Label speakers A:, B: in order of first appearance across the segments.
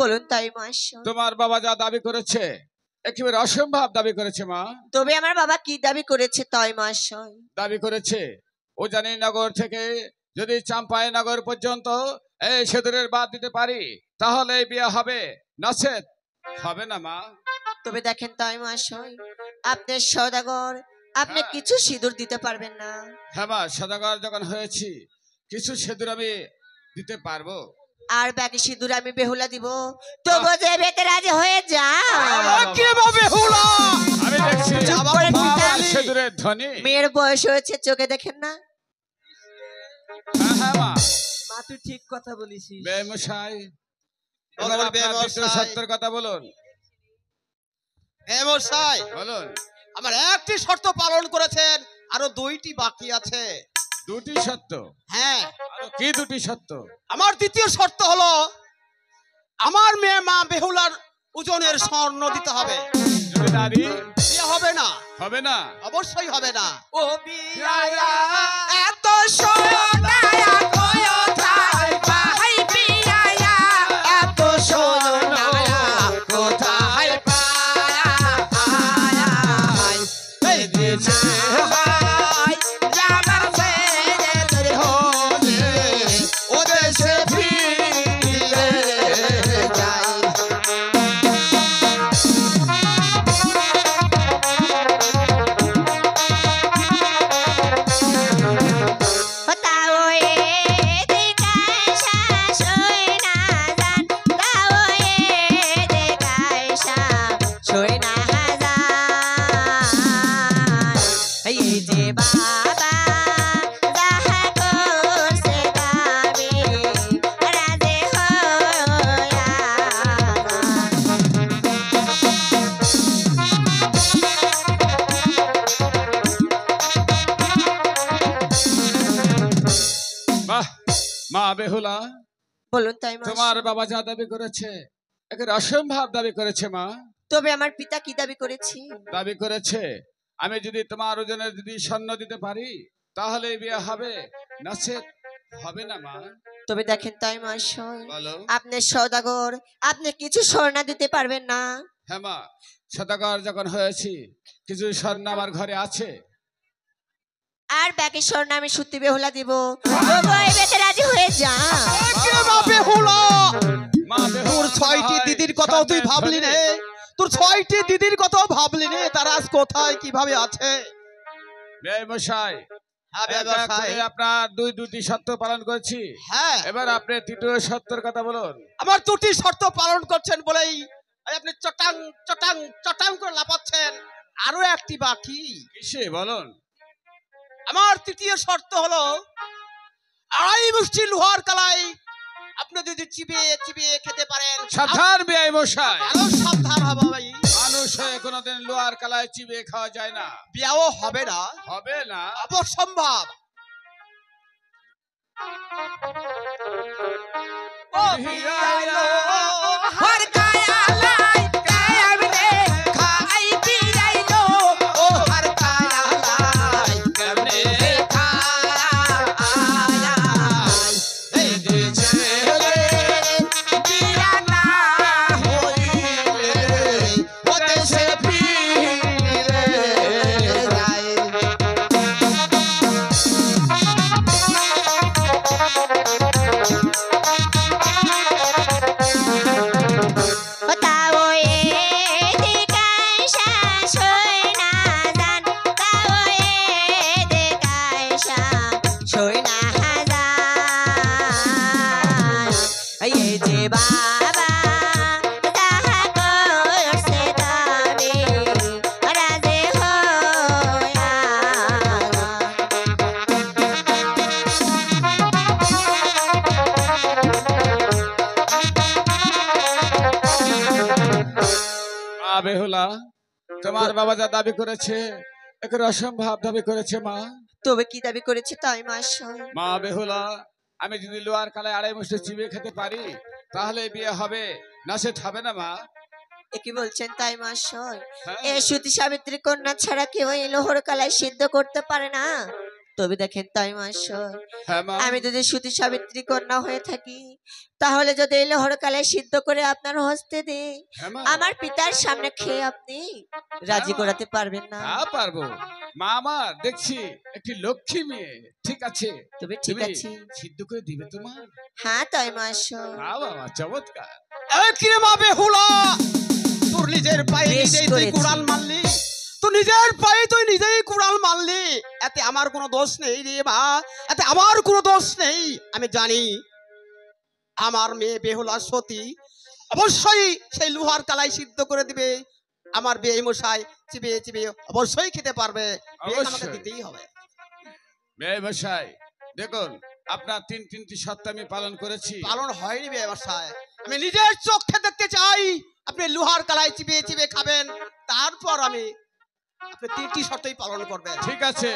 A: বলুন তাই মহাশয়।
B: তোমার বাবা যা দাবি করেছে একেবারে অসম্ভব দাবি করেছে মা।
A: তবে আমার বাবা কি দাবি করেছে তাই মহাশয়?
B: দাবি করেছে উজানি নগর থেকে যদি চাম্পাই নগর পর্যন্ত এই সেতুরের বাদ দিতে পারি তাহলে বিয়ে হবে, নচেৎ হবে না মা।
A: তবে দেখেন তাই মহাশয়, আপনার সওদাগর আপনি কিছু সিঁদুর দিতে পারবেন না।
B: হ্যাঁ মা, সদাগর যখন হয়েছি কিছু সেতুর আমি দিতে পারবো।
A: আর বাকি সিঁদুর আমি বেহুলা দিব, তবু যে বেতে রাজি হয়ে যা।
B: আমি দেখছি
A: চুপ করে
B: আমার
A: থাক।
B: সেতুরের ধ্বনি।
A: মেয়ের বয়স হয়েছে, চোখে দেখেন না?
B: হ্যাঁ হ্যাঁ মা,
C: মা তুই ঠিক কথা বলিস।
B: বেমশাই
D: বলুন,
B: এবার আপনার
D: বেমশাই।
B: দ্বিতীয় সত্যের কথা বলুন।
D: মশাই,
B: বলুন।
D: আমার একটি শর্ত পালন করেছেন, আরো দুইটি বাকি আছে।
B: দুটি সত্য?
D: হ্যাঁ।
B: আরো কি দুটি সত্য?
D: আমার দ্বিতীয় শর্ত হলো আমার মেয়ে মা বেহুলার ওজনের স্বর্ণ দিতে হবে।
B: যদি নারী
D: বিয়ে হবে না।
B: হবে না?
D: অবশ্যই হবে না।
C: ও বিয়ায়া
A: এত সোনায়া কোথায় পাই বিয়ায়া, এত সোনায়া কোথায় পাই, এই দিছে হাই জামার ছেলে হলে ও দেশে ফিরে যাই।
B: বাহ মা বেহুলা,
A: বলুন তাই মা।
B: তোমার বাবা যা দাবি করেছে একের অসম্ভব দাবি করেছে মা।
A: তবে আমার পিতা কি দাবি করেছে?
B: দাবি করেছে আমি যদি তোমার ওজনের যদি স্বর্ণ দিতে পারি তাহলে বিয়ে হবে, নচেৎ হবে না মা।
A: তবে দেখেন তাই মহাশয়,
B: বলো।
A: আপনি সওদাগর আপনি কিছু স্বর্ণ দিতে পারবেন না।
B: হ্যাঁ মা, সদাগর যখন হয়েছি কিছু স্বর্ণ আমার ঘরে আছে।
A: আর বাকি স্বর্ণ আমি সত্যি বেহুলা দিব, তবু এই বেতে রাজি হয়ে যা।
D: মা বেহুলা,
B: মা বেহুলা
D: তোর ছয়টি দিদির কথাও তুই ভাবলি নে, তোর ছয়টি দিদির কথাও ভাবলি নে, তারা আজ কোথায় কিভাবে আছে?
B: মশাই,
D: হ্যাঁ
B: এক এক করে আপনার দুটি সত্য পালন করেছি।
D: হ্যাঁ,
B: এবার আপনি তৃতীয় সত্যের কথা বলুন।
D: আমার দুটি শর্ত পালন করছেন বলেই আপনি চটাং চটাং চটাং করে লাপাচ্ছেন। আরো একটি বাকি।
B: কিসে বলুন?
D: আমার তৃতীয় শর্ত হলো আড়াই মুষ্টি লোহার কালাই আপনি যদি চিবিয়ে চিবিয়ে খেতে পারেন।
B: সাবধান বিআই মশাই,
D: আরো সাবধান হবে ভাই।
B: মানুষ হয়ে কোনোদিন লোহার কালায় চিবিয়ে খাওয়া যায় না।
D: বিয়াও হবে না।
B: হবে না?
D: অবসম্ভব।
C: ও বিয়ায়া
A: হর কায়ালাই কায়ামনে খাই পিরাইলো, ও হর কায়ালাই কায়ামনে খাই, এই দেশে বিয়া না হইলে ও দেশে ফিরে যাই।
B: মা বেহুলা, তোমার বাবা যা দাবি করেছে একের অসম্ভব দাবি করেছে মা।
A: তবে কি দাবি করেছে তাই মহাশয়?
B: মা বেহুলা, আমি যদি লোহার কালায় আড়াই মুষ্টি চিবিয়ে খেতে পারি তাহলে বিয়ে হবে, নচেৎ হবে না মা।
A: কি বলছেন তাই মহাশয়?
B: হ্যাঁ।
A: এ সতী সাবিত্রী কন্যা ছাড়া কেউ এই লোহর কালাই সিদ্ধ করতে পারে না। তবে দেখেন তাই মহাশয়,
B: হ্যাঁ মা,
A: আমি যদি সতী সাবিত্রী কন্যা হয়ে থাকি, তাহলে যদি এই লোহরকালে সিদ্ধ করে আপনার হস্তে দেই,
B: হ্যাঁ মা,
A: আমার পিতার সামনে খেয়ে আপনি রাজি করাতে পারবেন না?
B: তা পারবো মা। আমার দেখছি একটি লক্ষ্মী মেয়ে, ঠিক আছে,
A: তবে ঠিক
B: তুমি
A: আছে।
B: সিদ্ধ করে দিবে তোমার?
A: হ্যাঁ তাই মহাশয়।
B: বাবা চমৎকার।
D: এই কিরে মা বেহুলা, তোর নিজের পায়ে
A: বেশ
D: নিজেই তুই
A: করেছি।
D: কুড়াল মারলি, তুই নিজের পায়ে তুই নিজেই কুড়াল মারলি। এতে আমার কোনো দোষ নেই রে মা, এতে আমার কোনো দোষ নেই। আমি জানি আমার মেয়ে বেহুলা সতী অবশ্যই সেই লোহার কালাই সিদ্ধ করে দিবে। আমার বিয়ে মশাই চিবিয়ে চিবিয়ে অবশ্যই খেতে পারবে, বিয়ে আমাকে
B: অবশ্যই।
D: দিতেই হবে।
B: মেয়ে মশাই দেখুন, আপনার তিনটি শর্ত আমি পালন করেছি।
D: পালন হয়নি বিয়ে মশাই, আমি নিজের চোখে দেখতে চাই আপনি লোহার কালাই চিবিয়ে চিবিয়ে খাবেন, তারপর আমি আপনি 3টি শর্তই পালন করবেন।
B: ঠিক আছে,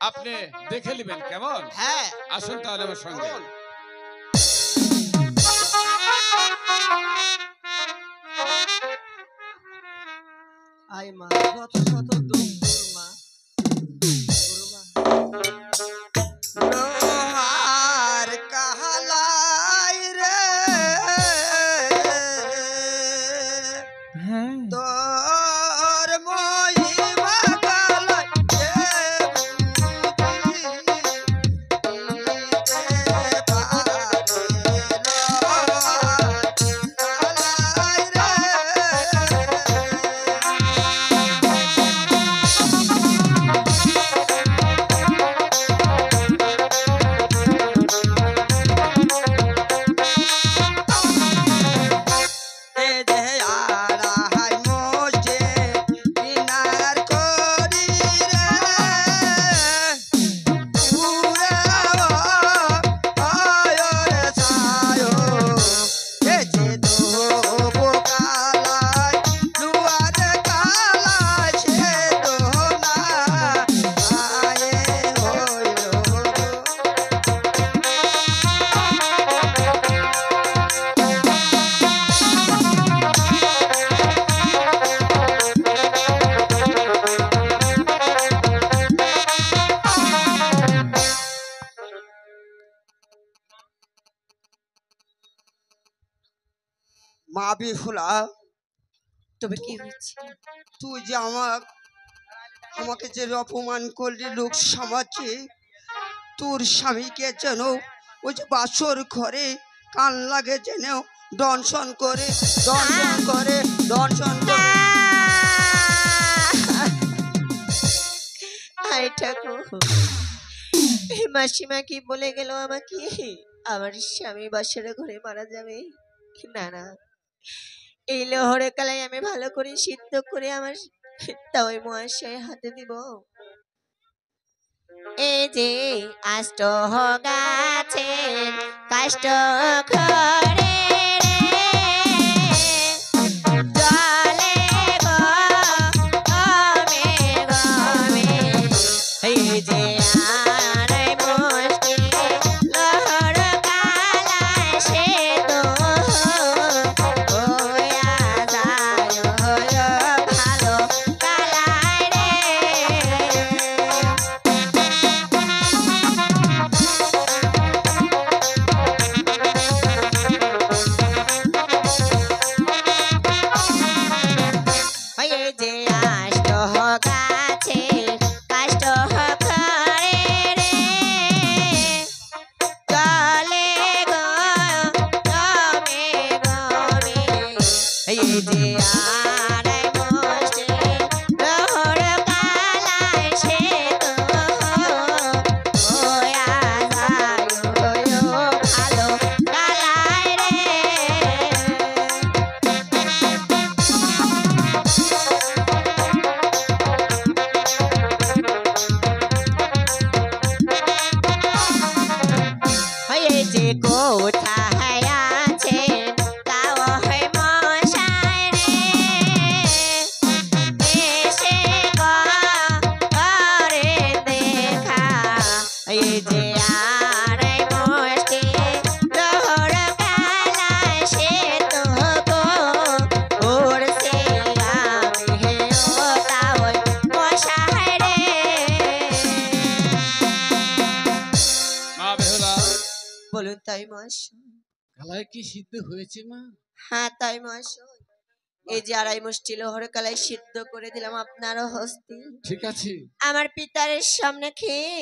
B: আপনি দেখে নেবেন কেমন।
D: হ্যাঁ
B: আসুন তাহলে আমার সঙ্গে।
D: চলুন।
C: আয় মা শত শত দুঃখ তোর মা, তোর মা। লোহার কালাই রে তোর মহিমা কালাই মা বিহুলা,
A: তবে কি হয়েছে?
C: তুই যে আমাকে যে অপমান করলি লোক সমাজে, তোর স্বামীকে যেন ওই যে বাসর ঘরে কান লাগে যেন দংশন করে দংশন করে দংশন করে।
A: হায় ঠাকুর, এই মাসিমা কি বলে গেল আমাকে? আমার স্বামী বাসার ঘরে মারা যাবে? না না, এই লোহরে কালাই আমি ভালো করে সিদ্ধ করে আমার তাই মহাশয় হাতে দিব। এই যে আষ্ট গাছের কাষ্ট ঘরে জলে গমে গমে, এই যে আড়াই মুষ্টি লোহর কালাই সে তো হইয়া যায় ভালো কালাই রে। এই যে আষ্ট গাছে কাষ্ট ঘরে রে জলে গমে গমে, এই যে আড়াই মুষ্টি লোহর কালাই সে তো হইয়া যায় ভালো কালাই রে। তাই মহাশয়।
B: কালাই কি সিদ্ধ হয়েছে মা?
A: হ্যাঁ তাই মহাশয়, এই যে আড়াই মুষ্টি লোহর কালাই সিদ্ধ করে দিলাম আপনারও হস্তে।
B: ঠিক আছে,
A: আমার পিতারের সামনে খেয়ে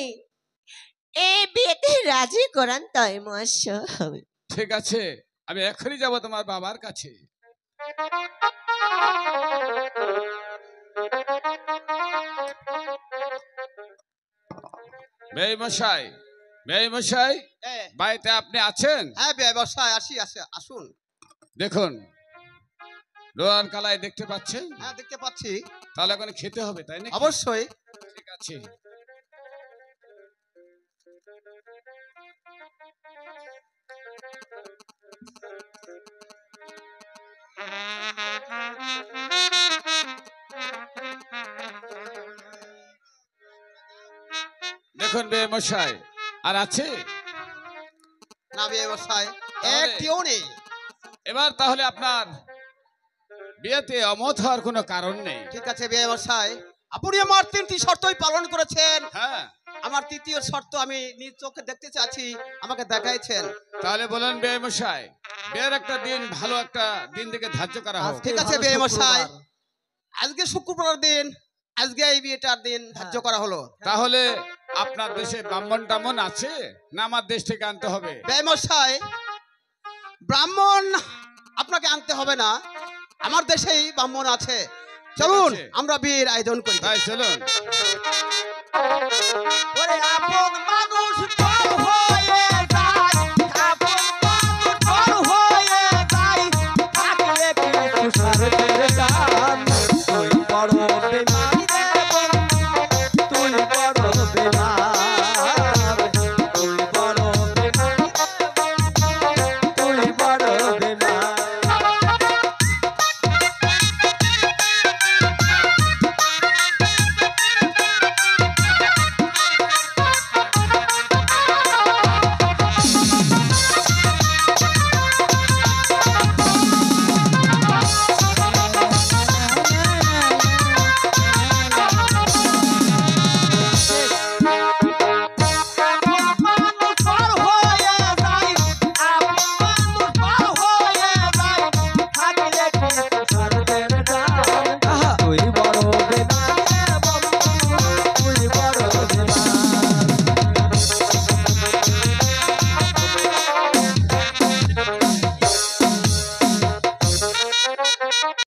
A: এই বিয়েতে রাজি করান তাই মহাশয়।
B: ঠিক আছে, আমি এখনই যাব তোমার বাবার কাছে। বেই মশাই, বেই মশাই, বাড়িতে আপনি আছেন?
D: হ্যাঁ ব্যবসায় আসুন।
B: দেখুন, লোহার কালাই দেখতে পাচ্ছেন?
D: হ্যাঁ দেখতে পাচ্ছি।
B: তাহলে এখন খেতে হবে, তাই না?
D: অবশ্যই।
B: ঠিক আছে। দেখুন বে মশাই, আর আছে
D: না ব্যবসায়
B: তাহলে-
D: একটিও নেই।
B: এবার তাহলে আপনার বিয়েতে অমত হওয়ার কোনো কারণ নেই।
D: ঠিক আছে ব্যবসায়, আপনি আমার 3টি শর্তই পালন করেছেন।
B: হ্যাঁ,
D: আমার 3য় শর্ত আমি নিজ চোখে দেখতে চাচ্ছি, আমাকে দেখাইছেন।
B: তাহলে বলেন বে মশাই, বিয়ের একটা দিন, ভালো একটা দিন থেকে ধার্য করা হোক।
D: ঠিক আছে ব্যবসায়, আজকে শুক্রবার দিন, আজকে এই বিয়েটার দিন ধার্য করা হলো।
B: তাহলে আপনার দেশে ব্রাহ্মণ টামন আছে না আমার দেশ থেকে আনতে হবে?
D: ব্যবসায়, ব্রাহ্মণ আপনাকে আনতে হবে না, আমার দেশেই ব্রাহ্মণ আছে। চলুন
B: আছে।
D: আমরা বিয়ের আয়োজন করি।
B: তাই চলুন।
C: ওরে আপন